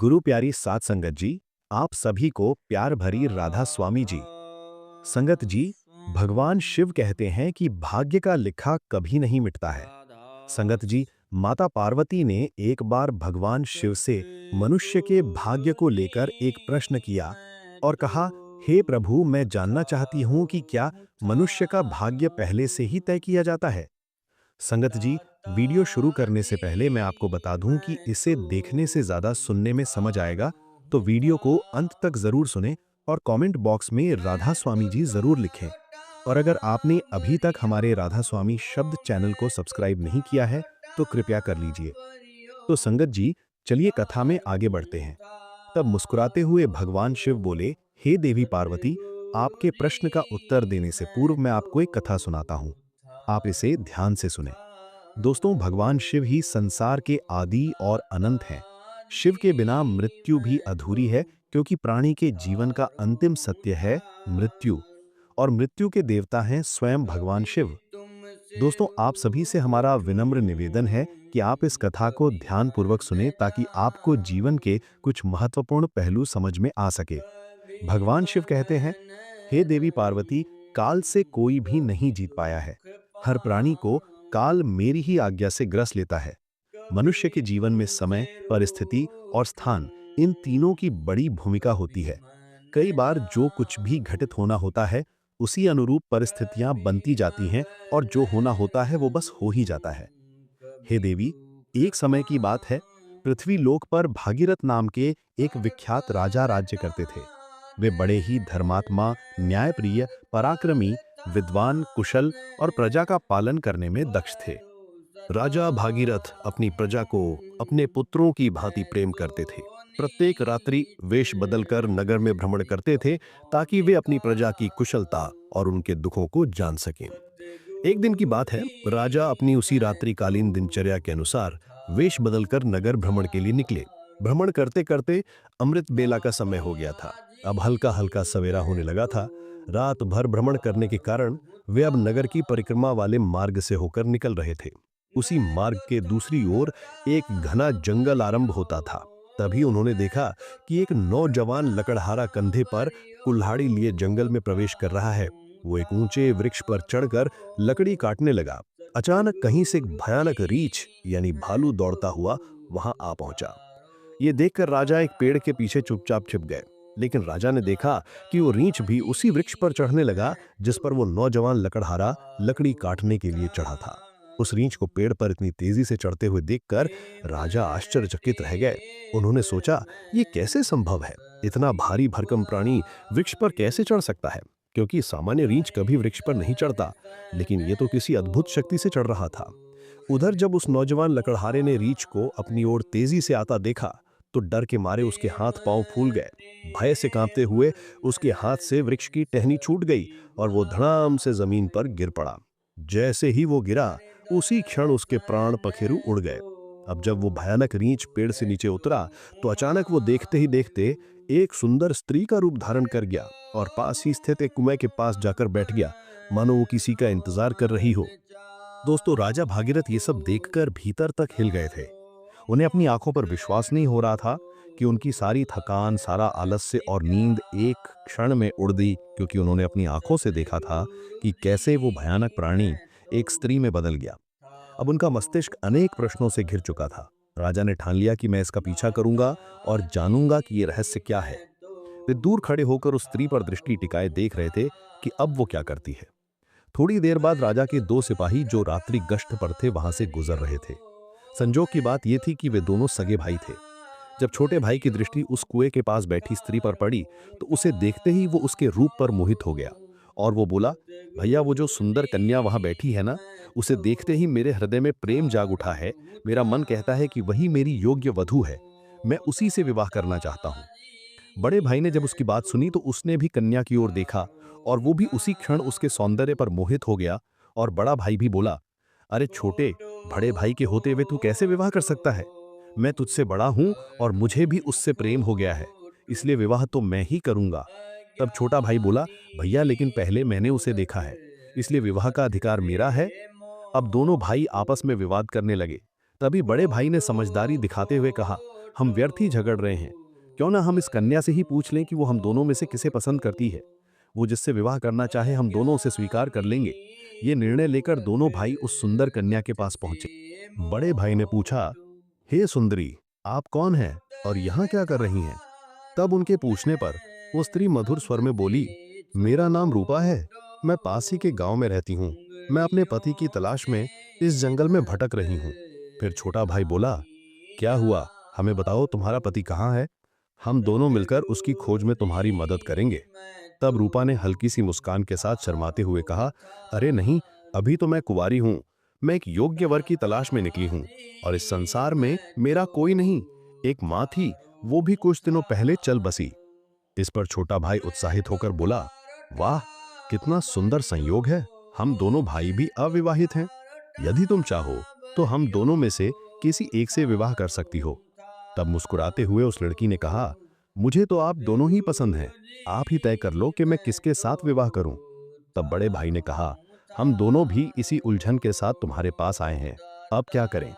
गुरु प्यारी साध संगत जी, आप सभी को प्यार भरी राधा स्वामी जी। संगत जी, भगवान शिव कहते हैं कि भाग्य का लिखा कभी नहीं मिटता है। संगत जी, माता पार्वती ने एक बार भगवान शिव से मनुष्य के भाग्य को लेकर एक प्रश्न किया और कहा, हे प्रभु, मैं जानना चाहती हूँ कि क्या मनुष्य का भाग्य पहले से ही तय किया जाता है। संगत जी, वीडियो शुरू करने से पहले मैं आपको बता दूं कि इसे देखने से ज्यादा सुनने में समझ आएगा, तो वीडियो को अंत तक जरूर सुनें और कमेंट बॉक्स में राधा स्वामी जी जरूर लिखें। और अगर आपने अभी तक हमारे राधा स्वामी शब्द चैनल को सब्सक्राइब नहीं किया है तो कृपया कर लीजिए। तो संगत जी, चलिए कथा में आगे बढ़ते हैं। तब मुस्कुराते हुए भगवान शिव बोले, हे देवी पार्वती, आपके प्रश्न का उत्तर देने से पूर्व मैं आपको एक कथा सुनाता हूँ। आप इसे ध्यान से सुने। दोस्तों, भगवान शिव ही संसार के आदि और अनंत हैं। शिव के बिना मृत्यु भी अधूरी है, क्योंकि प्राणी के जीवन का अंतिम सत्य है मृत्यु, और मृत्यु के देवता हैं स्वयं भगवान शिव। दोस्तों, आप सभी से हमारा विनम्र निवेदन है कि आप इस कथा को ध्यानपूर्वक सुनें ताकि आपको जीवन के कुछ महत्वपूर्ण पहलू समझ में आ सके। भगवान शिव कहते हैं, हे देवी पार्वती, काल से कोई भी नहीं जीत पाया है। हर प्राणी को काल मेरी ही आज्ञा से ग्रस लेता है। मनुष्य के जीवन में समय, परिस्थिति और स्थान, इन तीनों की बड़ी भूमिका होती है। कई बार जो कुछ भी घटित होना होता है, उसी अनुरूप परिस्थितियां बनती जाती हैं, और जो होना होता है वो बस हो ही जाता है। हे देवी, एक समय की बात है, पृथ्वी लोक पर भागीरथ नाम के एक विख्यात राजा राज्य करते थे। वे बड़े ही धर्मात्मा, न्यायप्रिय, पराक्रमी, विद्वान, कुशल और प्रजा का पालन करने में दक्ष थे। राजा भागीरथ अपनी प्रजा को अपने पुत्रों की भांति प्रेम करते थे। प्रत्येक रात्रि वेश बदलकर नगर में भ्रमण करते थे, ताकि वे अपनी प्रजा की कुशलता और उनके दुखों को जान सकें। एक दिन की बात है, राजा अपनी उसी रात्रिकालीन दिनचर्या के अनुसार वेश बदलकर नगर भ्रमण के लिए निकले। भ्रमण करते करते अमृत बेला का समय हो गया था। अब हल्का हल्का सवेरा होने लगा था। रात भर भ्रमण करने के कारण वे अब नगर की परिक्रमा वाले मार्ग से होकर निकल रहे थे। उसी मार्ग के दूसरी ओर एक घना जंगल आरंभ होता था। तभी उन्होंने देखा कि एक नौजवान लकड़हारा कंधे पर कुल्हाड़ी लिए जंगल में प्रवेश कर रहा है। वो एक ऊंचे वृक्ष पर चढ़कर लकड़ी काटने लगा। अचानक कहीं से एक भयानक रीछ यानी भालू दौड़ता हुआ वहां आ पहुंचा। ये देखकर राजा एक पेड़ के पीछे चुपचाप छिप गए। लेकिन राजा ने देखा कि वो रीछ भी उसी वृक्ष पर चढ़ने लगा जिस पर वो नौजवान लकड़हारा लकड़ी काटने के लिए चढ़ा था। उस रीछ को पेड़ पर इतनी तेजी से चढ़ते हुए देखकर राजा आश्चर्यचकित रह गए। उन्होंने सोचा, ये कैसे संभव है? इतना भारी भरकम प्राणी वृक्ष पर कैसे चढ़ सकता है? क्योंकि सामान्य रीछ कभी वृक्ष पर नहीं चढ़ता, लेकिन ये तो किसी अद्भुत शक्ति से चढ़ रहा था। उधर जब उस नौजवान लकड़हारे ने रीछ को अपनी ओर तेजी से आता देखा, तो डर के मारे उसके हाथ पांव फूल गए। भय से कांपते हुए उसके हाथ से वृक्ष की टहनी छूट गई और वो धड़ाम से जमीन पर गिर पड़ा। जैसे ही वो गिरा, उसी क्षण उसके प्राण पखेरु उड़ गए। अब जब वो भयानक रीछ पेड़ से नीचे उतरा, तो अचानक वो देखते ही देखते एक सुंदर स्त्री का रूप धारण कर गया और पास ही स्थित एक कुएं के पास जाकर बैठ गया, मानो वो किसी का इंतजार कर रही हो। दोस्तों, राजा भागीरथ ये सब देखकर भीतर तक हिल गए थे। उन्हें अपनी आंखों पर विश्वास नहीं हो रहा था कि उनकी सारी थकान, सारा आलस्य और नींद एक क्षण में उड़ गई, क्योंकि उन्होंने अपनी आंखों से देखा था कि कैसे वो भयानक प्राणी एक स्त्री में बदल गया। अब उनका मस्तिष्क अनेक प्रश्नों से घिर चुका था। राजा ने ठान लिया कि मैं इसका पीछा करूंगा और जानूंगा कि ये रहस्य क्या है। वे दूर खड़े होकर उस स्त्री पर दृष्टि टिकाए देख रहे थे कि अब वो क्या करती है। थोड़ी देर बाद राजा के दो सिपाही जो रात्रि गश्त पर थे वहां से गुजर रहे थे। संजोग की बात यह थी कि वे दोनों सगे भाई थे। जब छोटे भाई की दृष्टि उस कुएं के पास बैठी स्त्री पर पड़ी, तो उसे देखते ही वो उसके रूप पर मोहित हो गया और वो बोला, भैया, वो जो सुंदर कन्या वहां बैठी है ना, उसे देखते ही मेरे हृदय में प्रेम जाग उठा है। मेरा मन कहता है कि वही मेरी योग्य वधू है। मैं उसी से विवाह करना चाहता हूँ। बड़े भाई ने जब उसकी बात सुनी तो उसने भी कन्या की ओर देखा और वो भी उसी क्षण उसके सौंदर्य पर मोहित हो गया। और बड़ा भाई भी बोला, अरे छोटे, बड़े भाई के होते हुए तू कैसे विवाह कर सकता है? मैं तुझसे बड़ा हूं और मुझे भी उससे प्रेम हो गया है, इसलिए विवाह तो मैं ही करूंगा। तब छोटा भाई बोला, भैया, लेकिन पहले मैंने उसे देखा है, इसलिए विवाह का अधिकार मेरा है। अब दोनों भाई आपस में विवाद करने लगे। तभी बड़े भाई ने समझदारी दिखाते हुए कहा, हम व्यर्थ ही झगड़ रहे हैं। क्यों ना हम इस कन्या से ही पूछ लें कि वो हम दोनों में से किसे पसंद करती है। वो जिससे विवाह करना चाहे हम दोनों उसे स्वीकार कर लेंगे। ये निर्णय लेकर दोनों भाई उस सुंदर कन्या के पास पहुंचे। बड़े भाई ने पूछा, हे सुंदरी, आप कौन हैं और यहाँ क्या कर रही हैं? तब उनके पूछने पर वो स्त्री मधुर स्वर में बोली, मेरा नाम रूपा है। मैं पास ही के गांव में रहती हूँ। मैं अपने पति की तलाश में इस जंगल में भटक रही हूँ। फिर छोटा भाई बोला, क्या हुआ, हमें बताओ तुम्हारा पति कहाँ है? हम दोनों मिलकर उसकी खोज में तुम्हारी मदद करेंगे। तब रूपा ने हल्की सी मुस्कान के साथ शर्माते हुए कहा, अरे नहीं, अभी तो मैं कुंवारी हूँ। मैं एक योग्य वर की तलाश में निकली हूँ और इस संसार में मेरा कोई नहीं। एक माँ थी, वो भी कुछ दिनों पहले चल बसी। इस पर छोटा भाई उत्साहित होकर बोला, वाह, कितना सुंदर संयोग है। हम दोनों भाई भी अविवाहित हैं। यदि तुम चाहो तो हम दोनों में से किसी एक से विवाह कर सकती हो। तब मुस्कुराते हुए उस लड़की ने कहा, मुझे तो आप दोनों ही पसंद हैं। आप ही तय कर लो कि मैं किसके साथ विवाह करूं। तब बड़े भाई ने कहा, हम दोनों भी इसी उलझन के साथ तुम्हारे पास आए हैं। अब क्या करें?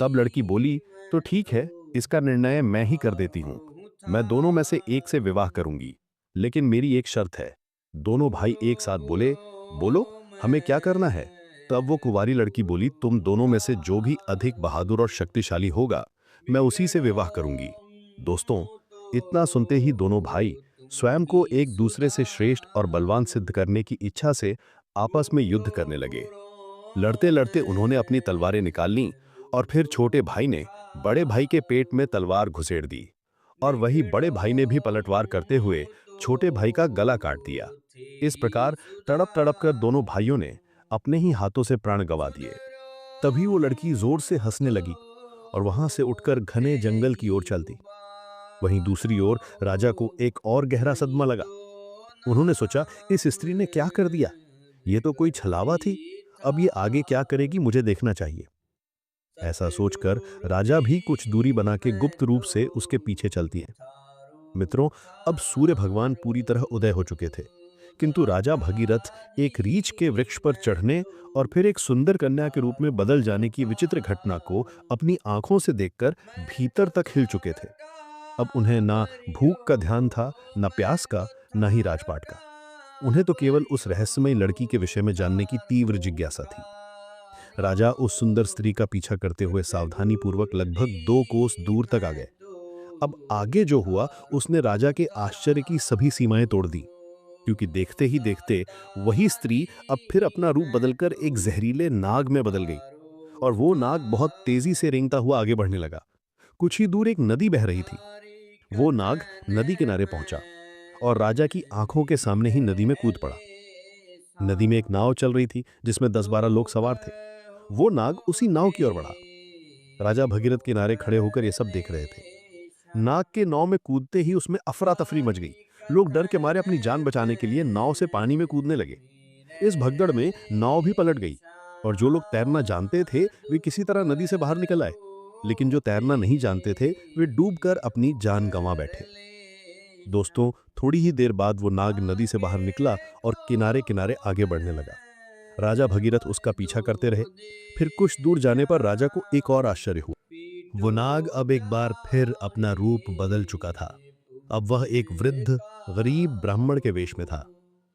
तब लड़की बोली, तो ठीक है, इसका निर्णय मैं ही कर देती हूँ। मैं दोनों में से एक से विवाह करूंगी, लेकिन मेरी एक शर्त है। दोनों भाई एक साथ बोले, बोलो, हमें क्या करना है? तब वो कुंवारी लड़की बोली, तुम दोनों में से जो भी अधिक बहादुर और शक्तिशाली होगा, मैं उसी से विवाह करूंगी। दोस्तों, इतना सुनते ही दोनों भाई स्वयं को एक दूसरे से श्रेष्ठ और बलवान सिद्ध करने की इच्छा से आपस में युद्ध करने लगे। लड़ते लड़ते उन्होंने अपनी तलवारें निकाल लीं और फिर छोटे भाई ने बड़े भाई के पेट में तलवार घुसेड़ दी और वही बड़े भाई ने भी पलटवार करते हुए छोटे भाई का गला काट दिया। इस प्रकार तड़प तड़प कर दोनों भाइयों ने अपने ही हाथों से प्राण गंवा दिए। तभी वो लड़की जोर से हंसने लगी और वहां से उठकर घने जंगल की ओर चल दी। वहीं दूसरी ओर राजा को एक और गहरा सदमा लगा। उन्होंने सोचा, इस स्त्री ने क्या कर दिया? ये तो कोई छलावा थी। अब ये आगे क्या करेगी, मुझे देखना चाहिए। ऐसा सोचकर राजा भी कुछ दूरी बना के गुप्त रूप से उसके पीछे चलती है। मित्रों, अब सूर्य भगवान पूरी तरह उदय हो चुके थे, किंतु राजा भगीरथ एक रीछ के वृक्ष पर चढ़ने और फिर एक सुंदर कन्या के रूप में बदल जाने की विचित्र घटना को अपनी आंखों से देखकर भीतर तक हिल चुके थे। अब उन्हें ना भूख का ध्यान था, ना प्यास का, ना ही राजपाट का। उन्हें तो केवल उस रहस्यमयी लड़की के विषय में जानने की तीव्र जिज्ञासा थी। राजा उस सुंदर स्त्री का पीछा करते हुए सावधानी पूर्वक लगभग 2 कोस दूर तक आ गए। अब आगे जो हुआ उसने राजा के आश्चर्य की सभी सीमाएं तोड़ दी, क्योंकि देखते ही देखते वही स्त्री अब फिर अपना रूप बदलकर एक जहरीले नाग में बदल गई और वो नाग बहुत तेजी से रेंगता हुआ आगे बढ़ने लगा। कुछ ही दूर एक नदी बह रही थी। वो नाग नदी किनारे पहुंचा और राजा की आंखों के सामने ही नदी में कूद पड़ा। नदी में एक नाव चल रही थी जिसमें 10-12 लोग सवार थे। वो नाग उसी नाव की ओर बढ़ा। राजा भगीरथ किनारे खड़े होकर ये सब देख रहे थे। नाग के नाव में कूदते ही उसमें अफरा तफरी मच गई। लोग डर के मारे अपनी जान बचाने के लिए नाव से पानी में कूदने लगे। इस भगदड़ में नाव भी पलट गई और जो लोग तैरना जानते थे वे किसी तरह नदी से बाहर निकल आए, लेकिन जो तैरना नहीं जानते थे वे डूबकर अपनी जान गंवा बैठे। दोस्तों, थोड़ी ही देर बाद वो नाग नदी से बाहर निकला और किनारे किनारे आगे बढ़ने लगा। राजा भगीरथ उसका पीछा करते रहे। फिर कुछ दूर जाने पर राजा को एक और आश्चर्य हुआ। वो नाग अब एक बार फिर अपना रूप बदल चुका था। अब वह एक वृद्ध गरीब ब्राह्मण के वेश में था।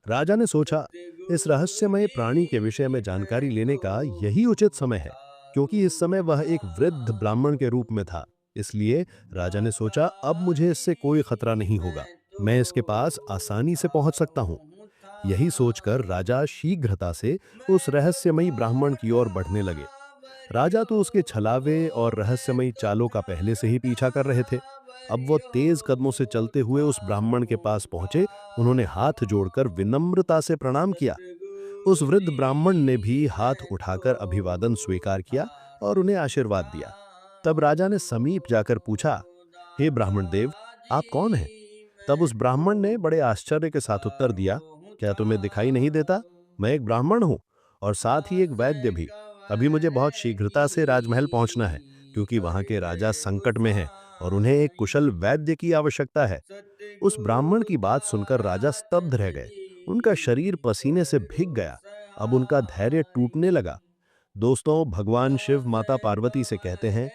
राजा ने सोचा, इस रहस्यमय प्राणी के विषय में जानकारी लेने का यही उचित समय है, क्योंकि इस समय वह एक वृद्ध ब्राह्मण के रूप में था। इसलिए राजा ने सोचा, अब मुझे इससे कोई खतरा नहीं होगा, मैं इसके पास आसानी से पहुंच सकता हूं। यही सोचकर राजा शीघ्रता से उस रहस्यमयी ब्राह्मण की ओर बढ़ने लगे। राजा तो उसके छलावे और रहस्यमयी चालों का पहले से ही पीछा कर रहे थे। अब वो तेज कदमों से चलते हुए उस ब्राह्मण के पास पहुंचे। उन्होंने हाथ जोड़कर विनम्रता से प्रणाम किया। उस वृद्ध ब्राह्मण ने भी हाथ उठाकर अभिवादन स्वीकार किया और उन्हें आशीर्वाद दिया। तब राजा ने समीप जाकर पूछा, हे ब्राह्मण देव, आप कौन हैं? तब उस ब्राह्मण ने बड़े आश्चर्य के साथ उत्तर दिया, क्या तुम्हें दिखाई नहीं देता? मैं एक ब्राह्मण हूँ और साथ ही एक वैद्य भी। अभी मुझे बहुत शीघ्रता से राजमहल पहुंचना है, क्योंकि वहां के राजा संकट में हैं और उन्हें एक कुशल वैद्य की आवश्यकता है। उस ब्राह्मण की बात सुनकर राजा स्तब्ध रह गए। उनका शरीर पसीने से भीग गया। अब उनका धैर्य टूटने लगा। दोस्तों, भगवान शिव माता पार्वती से कहते हैं,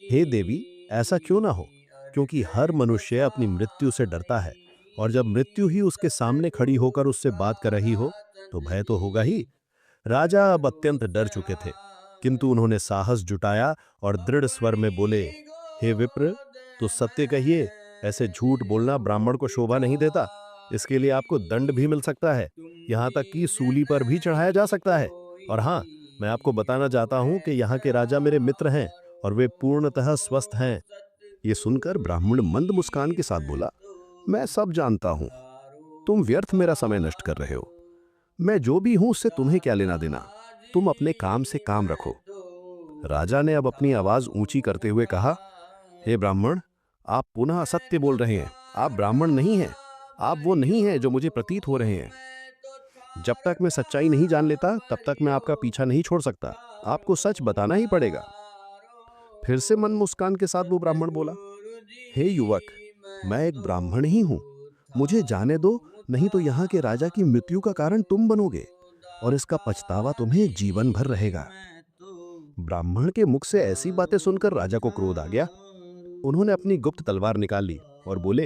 हे देवी, ऐसा क्यों ना हो, क्योंकि हर मनुष्य अपनी मृत्यु से डरता है, और जब मृत्यु ही उसके सामने खड़ी होकर उससे बात कर रही हो, तो भय तो होगा ही। राजा अब अत्यंत डर चुके थे, किंतु उन्होंने साहस जुटाया और दृढ़ स्वर में बोले, हे विप्र, तो सत्य कहिए, ऐसे झूठ बोलना ब्राह्मण को शोभा नहीं देता। इसके लिए आपको दंड भी मिल सकता है, यहाँ तक कि सूली पर भी चढ़ाया जा सकता है। और हाँ, मैं आपको बताना चाहता हूं कि यहाँ के राजा मेरे मित्र हैं और वे पूर्णतः स्वस्थ हैं। ये सुनकर ब्राह्मण मंद मुस्कान के साथ बोला, मैं सब जानता हूं, तुम व्यर्थ मेरा समय नष्ट कर रहे हो। मैं जो भी हूं उससे तुम्हें क्या लेना देना, तुम अपने काम से काम रखो। राजा ने अब अपनी आवाज ऊंची करते हुए कहा, हे ब्राह्मण, आप पुनः असत्य बोल रहे हैं। आप ब्राह्मण नहीं हैं। आप वो नहीं हैं जो मुझे प्रतीत हो रहे हैं। जब तक मैं सच्चाई नहीं जान लेता, तब तक मैं आपका पीछा नहीं छोड़ सकता। आपको सच बताना ही पड़ेगा। फिर से मन मुस्कान के साथ वो ब्राह्मण बोला, हे युवक, मैं एक ब्राह्मण ही हूं। मुझे जाने दो, नहीं तो यहाँ के राजा की मृत्यु का कारण तुम बनोगे, और इसका पछतावा तुम्हें जीवन भर रहेगा। ब्राह्मण के मुख से ऐसी बातें सुनकर राजा को क्रोध आ गया। उन्होंने अपनी गुप्त तलवार निकाल ली और बोले,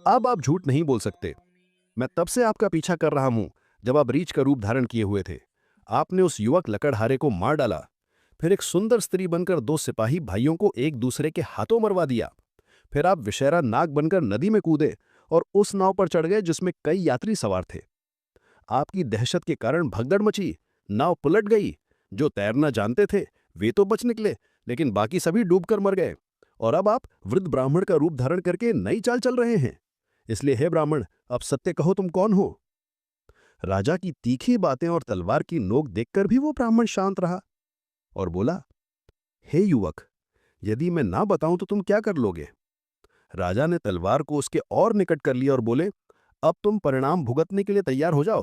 अब आप झूठ नहीं बोल सकते। मैं तब से आपका पीछा कर रहा हूं, जब आप रीछ का रूप धारण किए हुए थे। आपने उस युवक लकड़हारे को मार डाला, फिर एक सुंदर स्त्री बनकर दो सिपाही भाइयों को एक दूसरे के हाथों मरवा दिया। फिर आप विषैरा नाग बनकर नदी में कूदे और उस नाव पर चढ़ गए जिसमें कई यात्री सवार थे। आपकी दहशत के कारण भगदड़ मची, नाव पलट गई। जो तैरना जानते थे वे तो बच निकले, लेकिन बाकी सभी डूबकर मर गए। और अब आप वृद्ध ब्राह्मण का रूप धारण करके नई चाल चल रहे हैं। इसलिए हे ब्राह्मण, अब सत्य कहो, तुम कौन हो? राजा की तीखी बातें और तलवार की नोक देखकर भी वो ब्राह्मण शांत रहा और बोला, हे युवक, यदि मैं ना बताऊं तो तुम क्या कर लोगे? राजा ने तलवार को उसके और निकट कर लिया और बोले, अब तुम परिणाम भुगतने के लिए तैयार हो जाओ,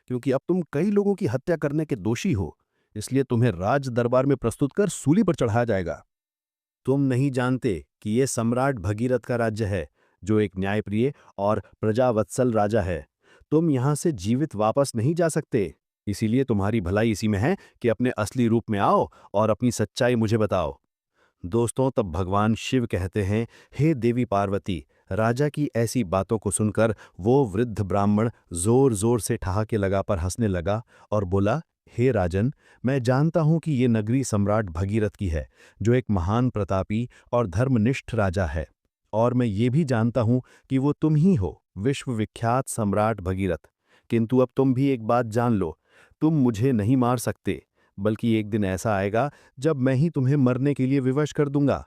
क्योंकि अब तुम कई लोगों की हत्या करने के दोषी हो। इसलिए तुम्हें राज दरबार में प्रस्तुत कर सूली पर चढ़ाया जाएगा। तुम नहीं जानते कि यह सम्राट भगीरथ का राज्य है, जो एक न्यायप्रिय और प्रजावत्सल राजा है। तुम यहां से जीवित वापस नहीं जा सकते। इसीलिए तुम्हारी भलाई इसी में है कि अपने असली रूप में आओ और अपनी सच्चाई मुझे बताओ। दोस्तों, तब भगवान शिव कहते हैं, हे देवी पार्वती, राजा की ऐसी बातों को सुनकर वो वृद्ध ब्राह्मण जोर जोर से ठहाके लगा पर हंसने लगा और बोला, हे राजन, मैं जानता हूं कि ये नगरी सम्राट भगीरथ की है, जो एक महान प्रतापी और धर्मनिष्ठ राजा है। और मैं ये भी जानता हूं कि वो तुम ही हो, विश्वविख्यात सम्राट भगीरथ। किंतु अब तुम भी एक बात जान लो, तुम मुझे नहीं मार सकते, बल्कि एक दिन ऐसा आएगा जब मैं ही तुम्हें मरने के लिए विवश कर दूंगा।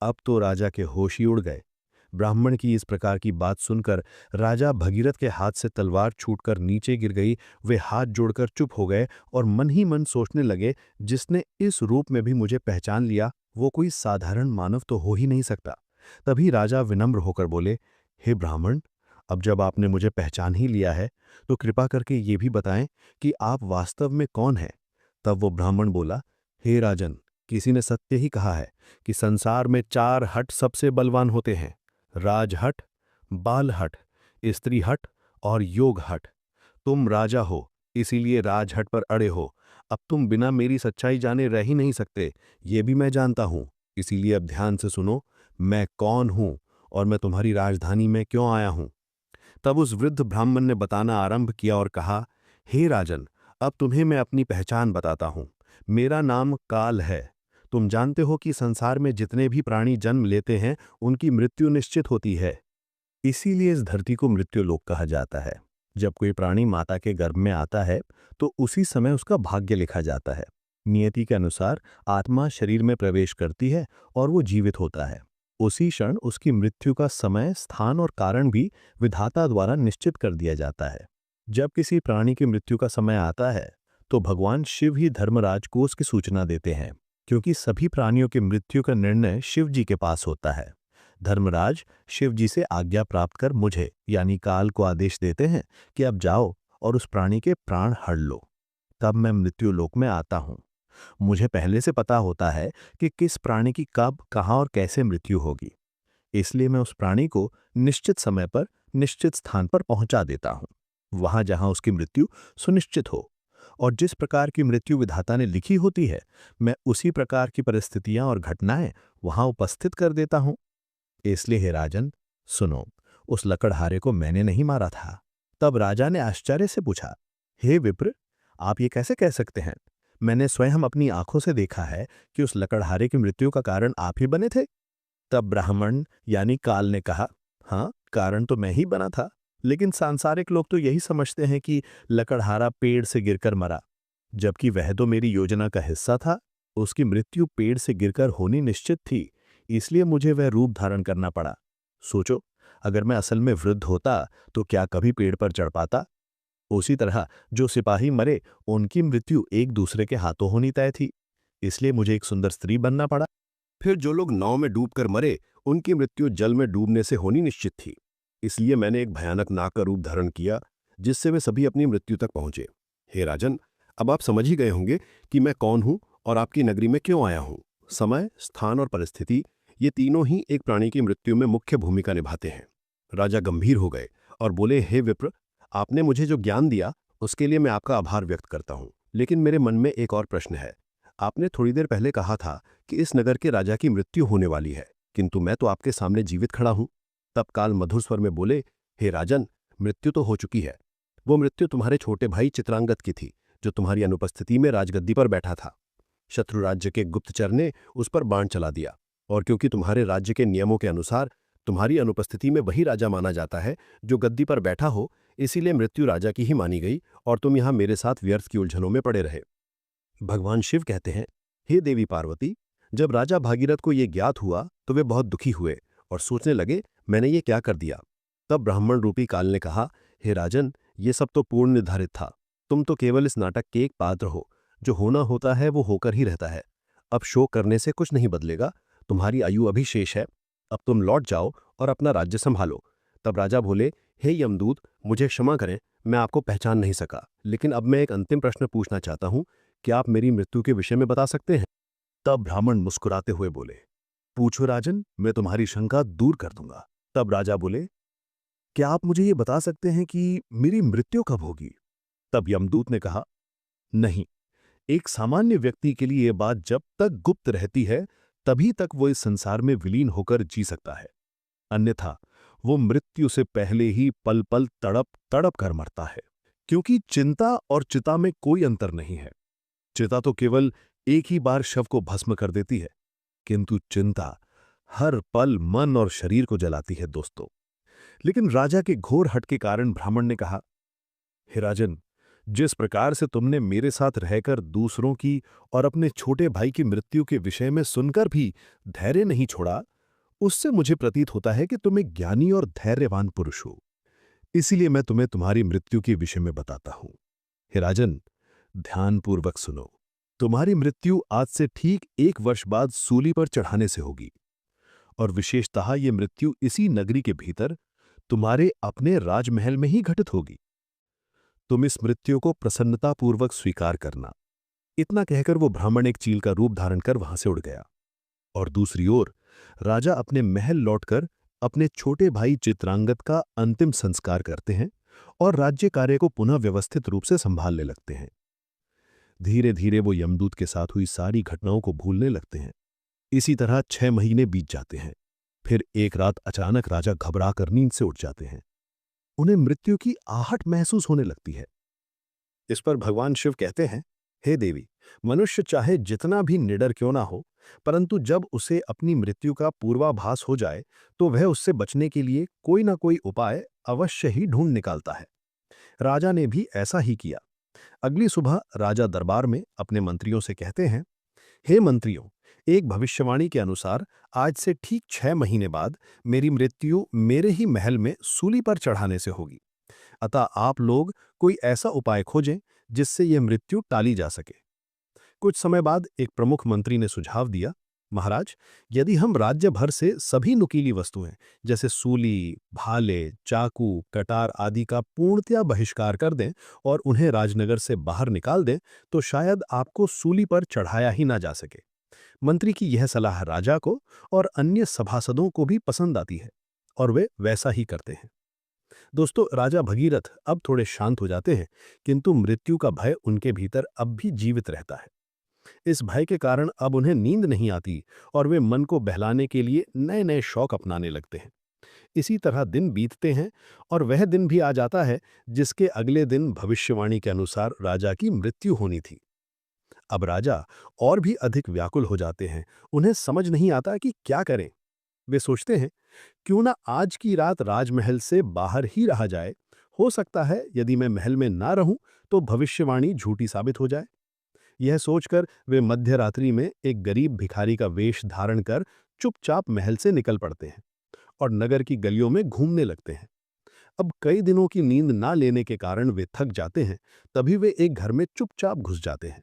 अब तो राजा के होश ही उड़ गए। ब्राह्मण की इस प्रकार की बात सुनकर राजा भगीरथ के हाथ से तलवार छूटकर नीचे गिर गई। वे हाथ जोड़कर चुप हो गए और मन ही मन सोचने लगे, जिसने इस रूप में भी मुझे पहचान लिया, वो कोई साधारण मानव तो हो ही नहीं सकता। तभी राजा विनम्र होकर बोले, हे ब्राह्मण, अब जब आपने मुझे पहचान ही लिया है, तो कृपा करके ये भी बताएं कि आप वास्तव में कौन हैं। तब वो ब्राह्मण बोला, हे राजन, किसी ने सत्य ही कहा है कि संसार में 4 हट सबसे बलवान होते हैं, राजहट, बालहट, स्त्री हट और योग हट। तुम राजा हो, इसीलिए राजहट पर अड़े हो। अब तुम बिना मेरी सच्चाई जाने रह ही नहीं सकते, ये भी मैं जानता हूं। इसीलिए अब ध्यान से सुनो, मैं कौन हूं और मैं तुम्हारी राजधानी में क्यों आया हूं। तब उस वृद्ध ब्राह्मण ने बताना आरंभ किया और कहा, हे राजन, अब तुम्हें मैं अपनी पहचान बताता हूं। मेरा नाम काल है। तुम जानते हो कि संसार में जितने भी प्राणी जन्म लेते हैं, उनकी मृत्यु निश्चित होती है। इसीलिए इस धरती को मृत्युलोक कहा जाता है। जब कोई प्राणी माता के गर्भ में आता है, तो उसी समय उसका भाग्य लिखा जाता है। नियति के अनुसार आत्मा शरीर में प्रवेश करती है और वो जीवित होता है। उसी क्षण उसकी मृत्यु का समय, स्थान और कारण भी विधाता द्वारा निश्चित कर दिया जाता है। जब किसी प्राणी की मृत्यु का समय आता है, तो भगवान शिव ही धर्मराज को उसकी सूचना देते हैं, क्योंकि सभी प्राणियों की मृत्यु का निर्णय शिव जी के पास होता है। धर्मराज शिव जी से आज्ञा प्राप्त कर मुझे यानी काल को आदेश देते हैं कि अब जाओ और उस प्राणी के प्राण हड़ लो। तब मैं मृत्यु लोक में आता हूं। मुझे पहले से पता होता है कि किस प्राणी की कब, कहां और कैसे मृत्यु होगी। इसलिए मैं उस प्राणी को निश्चित समय पर निश्चित स्थान पर पहुंचा देता हूं, वहां जहां उसकी मृत्यु सुनिश्चित हो। और जिस प्रकार की मृत्यु विधाता ने लिखी होती है, मैं उसी प्रकार की परिस्थितियां और घटनाएं वहां उपस्थित कर देता हूं। इसलिए हे राजन, सुनो, उस लकड़हारे को मैंने नहीं मारा था। तब राजा ने आश्चर्य से पूछा, हे विप्र, आप ये कैसे कह सकते हैं? मैंने स्वयं अपनी आंखों से देखा है कि उस लकड़हारे की मृत्यु का कारण आप ही बने थे। तब ब्राह्मण यानी काल ने कहा, हाँ, कारण तो मैं ही बना था, लेकिन सांसारिक लोग तो यही समझते हैं कि लकड़हारा पेड़ से गिरकर मरा, जबकि वह तो मेरी योजना का हिस्सा था। उसकी मृत्यु पेड़ से गिरकर होनी निश्चित थी, इसलिए मुझे वह रूप धारण करना पड़ा। सोचो, अगर मैं असल में वृद्ध होता तो क्या कभी पेड़ पर चढ़ पाता? उसी तरह जो सिपाही मरे, उनकी मृत्यु एक दूसरे के हाथों होनी तय थी, इसलिए मुझे एक सुंदर स्त्री बनना पड़ा। फिर जो लोग नाव में डूबकर मरे, उनकी मृत्यु जल में डूबने से होनी निश्चित थी, इसलिए मैंने एक भयानक नाग का रूप धारण किया, जिससे वे सभी अपनी मृत्यु तक पहुंचे। हे राजन, अब आप समझ ही गए होंगे कि मैं कौन हूं और आपकी नगरी में क्यों आया हूं। समय, स्थान और परिस्थिति, ये तीनों ही एक प्राणी की मृत्यु में मुख्य भूमिका निभाते हैं। राजा गंभीर हो गए और बोले, हे विप्र, आपने मुझे जो ज्ञान दिया उसके लिए मैं आपका आभार व्यक्त करता हूं, लेकिन मेरे मन में एक और प्रश्न है। आपने थोड़ी देर पहले कहा था कि इस नगर के राजा की मृत्यु होने वाली है, किंतु मैं तो आपके सामने जीवित खड़ा हूं। तब काल मधुर स्वर में बोले, हे राजन, मृत्यु तो हो चुकी है। वो मृत्यु तुम्हारे छोटे भाई चित्रांगत की थी, जो तुम्हारी अनुपस्थिति में राजगद्दी पर बैठा था। शत्रु राज्य के गुप्तचर ने उस पर बाण चला दिया, और क्योंकि तुम्हारे राज्य के नियमों के अनुसार तुम्हारी अनुपस्थिति में वही राजा माना जाता है जो गद्दी पर बैठा हो, इसीलिए मृत्यु राजा की ही मानी गई और तुम यहां मेरे साथ व्यर्थ की उलझनों में पड़े रहे। भगवान शिव कहते हैं, हे देवी पार्वती, जब राजा भागीरथ को यह ज्ञात हुआ तो वे बहुत दुखी हुए और सोचने लगे, मैंने ये क्या कर दिया। तब ब्राह्मण रूपी काल ने कहा, हे राजन, ये सब तो पूर्ण निर्धारित था। तुम तो केवल इस नाटक के एक पात्र हो। जो होना होता है वो होकर ही रहता है। अब शोक करने से कुछ नहीं बदलेगा। तुम्हारी आयु अभी शेष है। अब तुम लौट जाओ और अपना राज्य संभालो। तब राजा बोले, हे यमदूत, मुझे क्षमा करें, मैं आपको पहचान नहीं सका, लेकिन अब मैं एक अंतिम प्रश्न पूछना चाहता हूं। क्या आप मेरी मृत्यु के विषय में बता सकते हैं? तब ब्राह्मण मुस्कुराते हुए बोले, पूछो राजन, मैं तुम्हारी शंका दूर कर दूंगा। तब राजा बोले, क्या आप मुझे ये बता सकते हैं कि मेरी मृत्यु कब होगी? तब यमदूत ने कहा, नहीं, एक सामान्य व्यक्ति के लिए यह बात जब तक गुप्त रहती है तभी तक वो इस संसार में विलीन होकर जी सकता है, अन्यथा वो मृत्यु से पहले ही पल पल तड़प तड़प कर मरता है। क्योंकि चिंता और चिता में कोई अंतर नहीं है। चिता तो केवल एक ही बार शव को भस्म कर देती है, किंतु चिंता हर पल मन और शरीर को जलाती है दोस्तों। लेकिन राजा के घोर हट के कारण ब्राह्मण ने कहा, हे राजन, जिस प्रकार से तुमने मेरे साथ रहकर दूसरों की और अपने छोटे भाई की मृत्यु के विषय में सुनकर भी धैर्य नहीं छोड़ा, उससे मुझे प्रतीत होता है कि तुम एक ज्ञानी और धैर्यवान पुरुष हो। इसीलिए मैं तुम्हें तुम्हारी मृत्यु के विषय में बताता हूं। हे राजन, ध्यानपूर्वक सुनो। तुम्हारी मृत्यु आज से ठीक 1 वर्ष बाद सूली पर चढ़ाने से होगी, और विशेषतः ये मृत्यु इसी नगरी के भीतर तुम्हारे अपने राजमहल में ही घटित होगी। तुम इस मृत्यु को प्रसन्नतापूर्वक स्वीकार करना। इतना कहकर वो ब्राह्मण एक चील का रूप धारण कर वहां से उड़ गया। और दूसरी ओर राजा अपने महल लौटकर अपने छोटे भाई चित्रांगत का अंतिम संस्कार करते हैं और राज्य कार्य को पुनः व्यवस्थित रूप से संभालने लगते हैं। धीरे धीरे वो यमदूत के साथ हुई सारी घटनाओं को भूलने लगते हैं। इसी तरह 6 महीने बीत जाते हैं। फिर एक रात अचानक राजा घबरा कर नींद से उठ जाते हैं। उन्हें मृत्यु की आहट महसूस होने लगती है। इस पर भगवान शिव कहते हैं, हे देवी, मनुष्य चाहे जितना भी निडर क्यों ना हो, परंतु जब उसे अपनी मृत्यु का पूर्वाभास हो जाए तो वह उससे बचने के लिए कोई ना कोई उपाय अवश्य ही ढूंढ निकालता है। राजा ने भी ऐसा ही किया। अगली सुबह राजा दरबार में अपने मंत्रियों से कहते हैं, हे मंत्रियों, एक भविष्यवाणी के अनुसार आज से ठीक 6 महीने बाद मेरी मृत्यु मेरे ही महल में सूली पर चढ़ाने से होगी। अतः आप लोग कोई ऐसा उपाय खोजें जिससे यह मृत्यु टाली जा सके। कुछ समय बाद एक प्रमुख मंत्री ने सुझाव दिया, महाराज, यदि हम राज्य भर से सभी नुकीली वस्तुएं जैसे सूली, भाले, चाकू, कटार आदि का पूर्णतया बहिष्कार कर दें और उन्हें राजनगर से बाहर निकाल दें तो शायद आपको सूली पर चढ़ाया ही ना जा सके। मंत्री की यह सलाह राजा को और अन्य सभासदों को भी पसंद आती है और वे वैसा ही करते हैं। दोस्तों, राजा भगीरथ अब थोड़े शांत हो जाते हैं, किंतु मृत्यु का भय उनके भीतर अब भी जीवित रहता है। इस भय के कारण अब उन्हें नींद नहीं आती और वे मन को बहलाने के लिए नए नए शौक अपनाने लगते हैं। इसी तरह दिन बीतते हैं और वह दिन भी आ जाता है जिसके अगले दिन भविष्यवाणी के अनुसार राजा की मृत्यु होनी थी। अब राजा और भी अधिक व्याकुल हो जाते हैं। उन्हें समझ नहीं आता कि क्या करें। वे सोचते हैं, क्यों ना आज की रात राजमहल से बाहर ही रहा जाए। हो सकता है यदि मैं महल में ना रहूं तो भविष्यवाणी झूठी साबित हो जाए। यह सोचकर वे मध्य रात्रि में एक गरीब भिखारी का वेश धारण कर चुपचाप महल से निकल पड़ते हैं और नगर की गलियों में घूमने लगते हैं। अब कई दिनों की नींद ना लेने के कारण वे थक जाते हैं। तभी वे एक घर में चुपचाप घुस जाते हैं।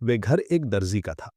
वे घर एक दर्जी का था,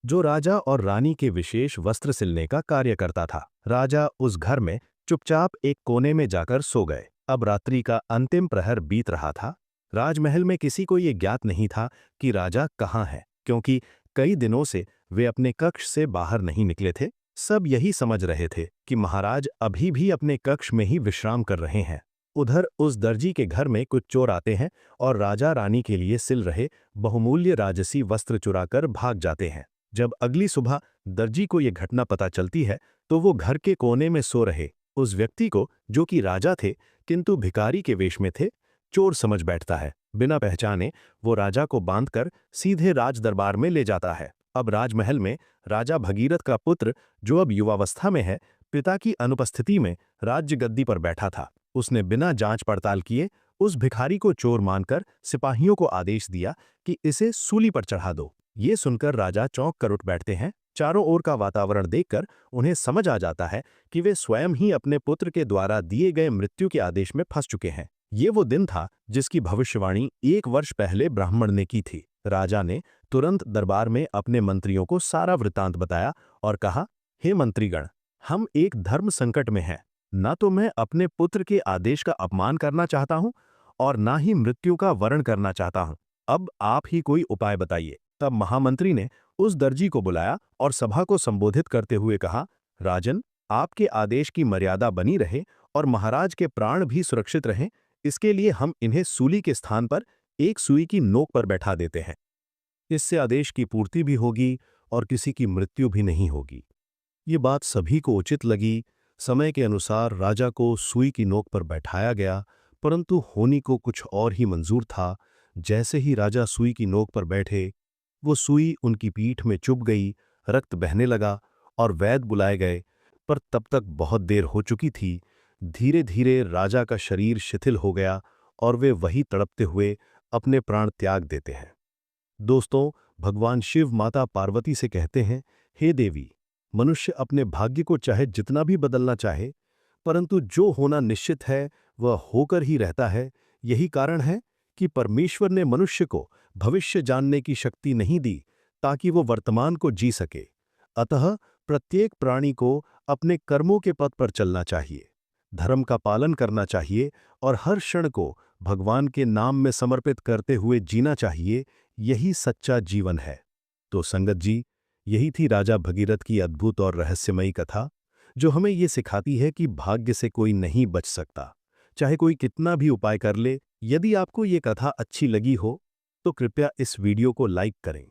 जो राजा और रानी के विशेष वस्त्र सिलने का कार्य करता था। राजा उस घर में चुपचाप एक कोने में जाकर सो गए। अब रात्रि का अंतिम प्रहर बीत रहा था। राजमहल में किसी को ये ज्ञात नहीं था कि राजा कहाँ है, क्योंकि कई दिनों से वे अपने कक्ष से बाहर नहीं निकले थे। सब यही समझ रहे थे कि महाराज अभी भी अपने कक्ष में ही विश्राम कर रहे हैं। उधर उस दर्जी के घर में कुछ चोर आते हैं और राजा रानी के लिए सिल रहे बहुमूल्य राजसी वस्त्र चुराकर भाग जाते हैं। जब अगली सुबह दर्जी को यह घटना पता चलती है तो वो घर के कोने में सो रहे उस व्यक्ति को, जो कि राजा थे किंतु भिखारी के वेश में थे, चोर समझ बैठता है। बिना पहचाने वो राजा को बांधकर सीधे राज दरबार में ले जाता है। अब राजमहल में राजा भगीरथ का पुत्र, जो अब युवावस्था में है, पिता की अनुपस्थिति में राज्य गद्दी पर बैठा था। उसने बिना जांच पड़ताल किए उस भिखारी को चोर मानकर सिपाहियों को आदेश दिया कि इसे सूली पर चढ़ा दो। ये सुनकर राजा चौंक कर उठ बैठते हैं। चारों ओर का वातावरण देखकर उन्हें समझ आ जाता है कि वे स्वयं ही अपने पुत्र के द्वारा दिए गए मृत्यु के आदेश में फंस चुके हैं। ये वो दिन था जिसकी भविष्यवाणी 1 वर्ष पहले ब्राह्मण ने की थी। राजा ने तुरंत दरबार में अपने मंत्रियों को सारा वृतांत बताया और कहा, हे मंत्रीगण, हम एक धर्म संकट में हैं। न तो मैं अपने पुत्र के आदेश का अपमान करना चाहता हूं और ना ही मृत्यु का वरण करना चाहता हूं। अब आप ही कोई उपाय बताइए। तब महामंत्री ने उस दर्जी को बुलाया और सभा को संबोधित करते हुए कहा, राजन, आपके आदेश की मर्यादा बनी रहे और महाराज के प्राण भी सुरक्षित रहें, इसके लिए हम इन्हें सूली के स्थान पर एक सुई की नोक पर बैठा देते हैं। इससे आदेश की पूर्ति भी होगी और किसी की मृत्यु भी नहीं होगी। ये बात सभी को उचित लगी। समय के अनुसार राजा को सुई की नोक पर बैठाया गया, परंतु होनी को कुछ और ही मंजूर था। जैसे ही राजा सुई की नोक पर बैठे, वो सुई उनकी पीठ में चुभ गई, रक्त बहने लगा और वैद्य बुलाए गए, पर तब तक बहुत देर हो चुकी थी। धीरे धीरे राजा का शरीर शिथिल हो गया और वे वही तड़पते हुए अपने प्राण त्याग देते हैं। दोस्तों, भगवान शिव माता पार्वती से कहते हैं, हे देवी, मनुष्य अपने भाग्य को चाहे जितना भी बदलना चाहे, परंतु जो होना निश्चित है वह होकर ही रहता है। यही कारण है कि परमेश्वर ने मनुष्य को भविष्य जानने की शक्ति नहीं दी ताकि वो वर्तमान को जी सके। अतः प्रत्येक प्राणी को अपने कर्मों के पथ पर चलना चाहिए, धर्म का पालन करना चाहिए और हर क्षण को भगवान के नाम में समर्पित करते हुए जीना चाहिए। यही सच्चा जीवन है। तो संगत जी, यही थी राजा भगीरथ की अद्भुत और रहस्यमयी कथा, जो हमें ये सिखाती है कि भाग्य से कोई नहीं बच सकता, चाहे कोई कितना भी उपाय कर ले। यदि आपको ये कथा अच्छी लगी हो तो कृपया इस वीडियो को लाइक करें।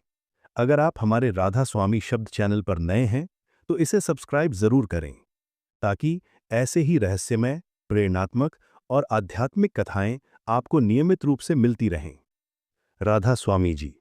अगर आप हमारे राधा स्वामी शब्द चैनल पर नए हैं तो इसे सब्सक्राइब जरूर करें, ताकि ऐसे ही रहस्यमय, प्रेरणात्मक और आध्यात्मिक कथाएं आपको नियमित रूप से मिलती रहें। राधा स्वामी जी।